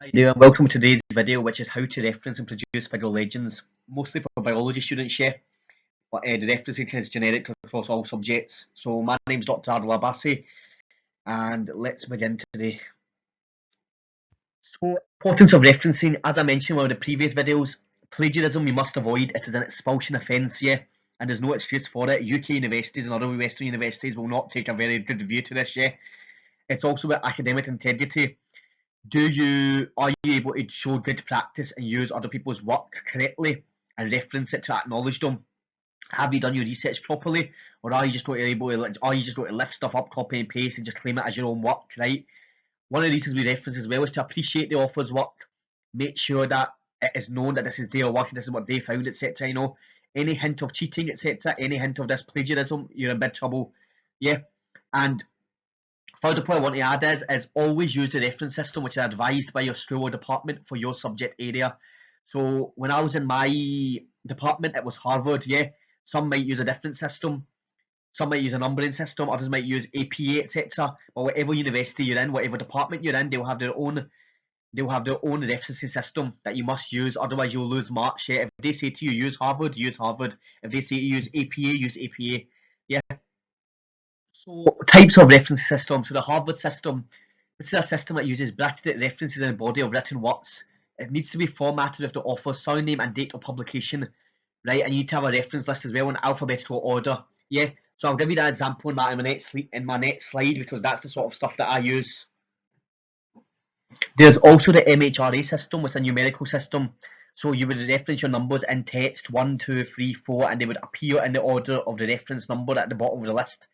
Hi there, and welcome to today's video, which is how to reference and produce figure legends, mostly for biology students, yeah, but the referencing is generic across all subjects. So my name's Dr. Adil Abbasi, and let's begin today. So, importance of referencing, as I mentioned in one of the previous videos, plagiarism you must avoid. It is an expulsion offence, yeah, and there's no excuse for it. UK universities and other Western universities will not take a very good view to this, yeah. It's also about academic integrity. Are you able to show good practice and use other people's work correctly and reference it to acknowledge them? Have you done your research properly, or are you just going to lift stuff up, copy and paste, and just claim it as your own work? Right. One of the reasons we reference as well is to appreciate the author's work, make sure that it is known that this is their work and this is what they found, etc. You know, any hint of cheating, etc., any hint of this plagiarism, you're in big trouble. Yeah, and further point I want to add is always use the reference system which is advised by your school or department for your subject area. So when I was in my department, it was Harvard, yeah. Some might use a different system, some might use a numbering system, others might use APA, etc. But whatever university you're in, whatever department you're in, they'll have their own referencing system that you must use, otherwise you'll lose marks. Yeah. If they say to you use Harvard, use Harvard. If they say to use APA, use APA. Yeah. So types of reference systems. So the Harvard system, this is a system that uses bracketed references in the body of written works. It needs to be formatted with the author's surname and date of publication, right? And you need to have a reference list as well in alphabetical order. Yeah. So I'll give you that example in my next slide because that's the sort of stuff that I use. There's also the MHRA system, which is a numerical system. So you would reference your numbers in text 1, 2, 3, 4, and they would appear in the order of the reference number at the bottom of the list.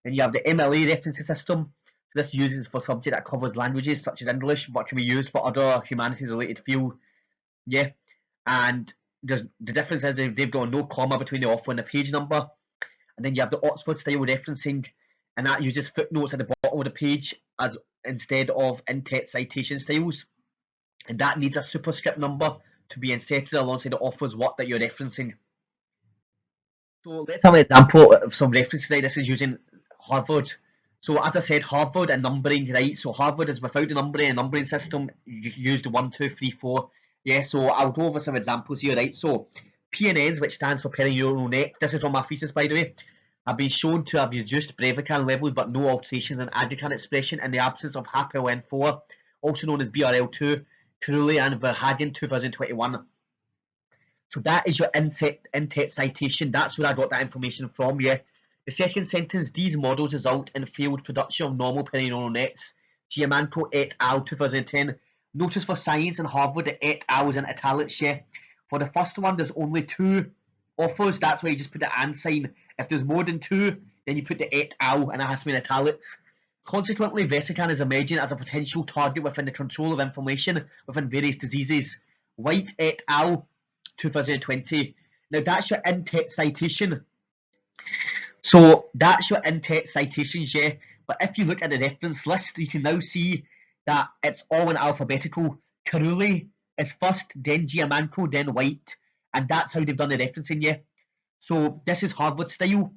Then you have the MLA referencing system. This uses for subject that covers languages such as English, but can be used for other humanities-related field. Yeah, and the difference is they've got no comma between the author and the page number. And then you have the Oxford style referencing, and that uses footnotes at the bottom of the page as instead of in-text citation styles. And that needs a superscript number to be inserted alongside the author's work that you're referencing. So let's have an example of some references. Right? This is using Harvard. So as I said, Harvard and numbering, right? So Harvard is without the numbering system. You use the 1, 2, 3, 4. Yeah, so I'll go over some examples here, right? So PNNs, which stands for perineural net. This is on my thesis, by the way. Have been shown to have reduced brevican levels but no alterations in aggregate expression in the absence of HAPL-N4, also known as BRL2, Curley and Verhagen 2021. So that is your in-text citation. That's where I got that information from, yeah. The second sentence, these models result in failed production of normal perineural nets. Giammanco et al. 2010. Notice for science and Harvard, the et al. Is in italics, yeah. For the first one, there's only 2 authors. That's why you just put the and sign. If there's more than 2, then you put the et al. And it has to be in italics. Consequently, vesican is emerging as a potential target within the control of information within various diseases. White et al. 2020. Now that's your in-text citation. So that's your in-text citations, yeah. But if you look at the reference list, you can now see that it's all in alphabetical. Carulli is first, then Giammanco, then White, and that's how they've done the referencing, yeah. So this is Harvard style,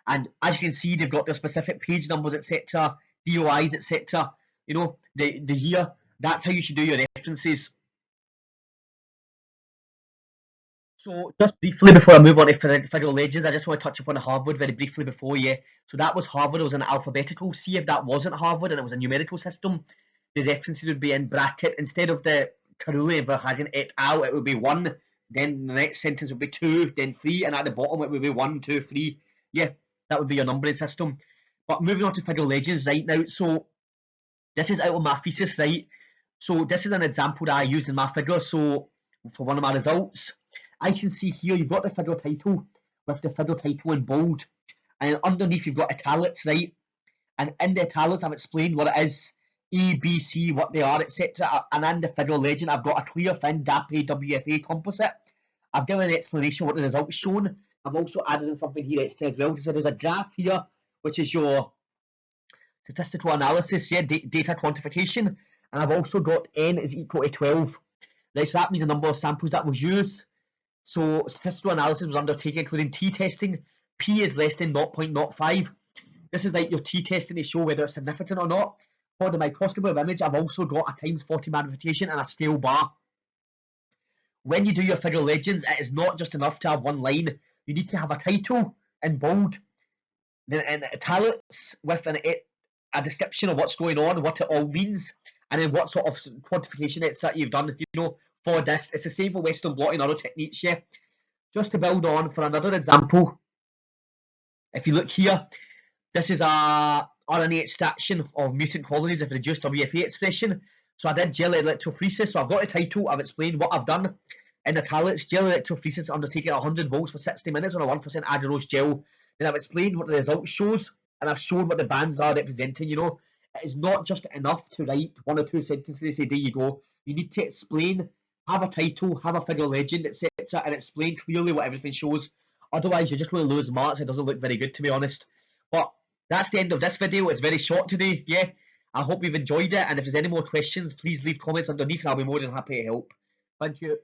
and as you can see, they've got their specific page numbers, etc., DOIs, etc. You know, the year. That's how you should do your references. So just briefly before I move on to figure legends, I just want to touch upon Harvard very briefly before, yeah. So that was Harvard, it was an alphabetical. See if that wasn't Harvard and it was a numerical system, the references would be in bracket. Instead of the Carulli and Verhagen et al, it would be 1, then the next sentence would be 2, then 3, and at the bottom it would be 1, 2, 3. Yeah, that would be your numbering system. But moving on to figure legends right now, so this is out of my thesis, right? So this is an example that I used in my figure, so for one of my results. I can see here you've got the figure title with the figure title in bold, and underneath you've got italics, right? And in the italics I've explained what it is, A, B, C, what they are, etc. And in the figure legend I've got a clear thin DAPE WFA composite. I've given an explanation what the results shown. I've also added in something here extra as well. So there's a graph here which is your statistical analysis, yeah, data quantification, and I've also got n is equal to 12. Right, so that means the number of samples that was used. So statistical analysis was undertaken including t-testing. P is less than 0.05. This is like your t-testing to show whether it's significant or not. For the microscope image, I've also got a times 40 magnification and a scale bar. When you do your figure legends, it is not just enough to have one line. You need to have a title in bold, then in italics with a description of what's going on, what it all means, and then what sort of quantification it's that you've done, for this. It's the same for Western blotting and other techniques, yeah. Just to build on, for another example, if you look here, this is a RNA extraction of mutant colonies of reduced WFA expression. So I did gel electrophoresis. So I've got a title, I've explained what I've done. In italics, gel electrophoresis undertaking 100 volts for 60 minutes on a 1% agarose gel. Then I've explained what the result shows, and I've shown what the bands are representing, It is not just enough to write one or two sentences and say, there you go. You need to explain, have a title, have a figure legend, etc., and explain clearly what everything shows. Otherwise, you're just going to lose marks. It doesn't look very good, to be honest. But that's the end of this video. It's very short today, yeah. I hope you've enjoyed it, and if there's any more questions, please leave comments underneath and I'll be more than happy to help. Thank you.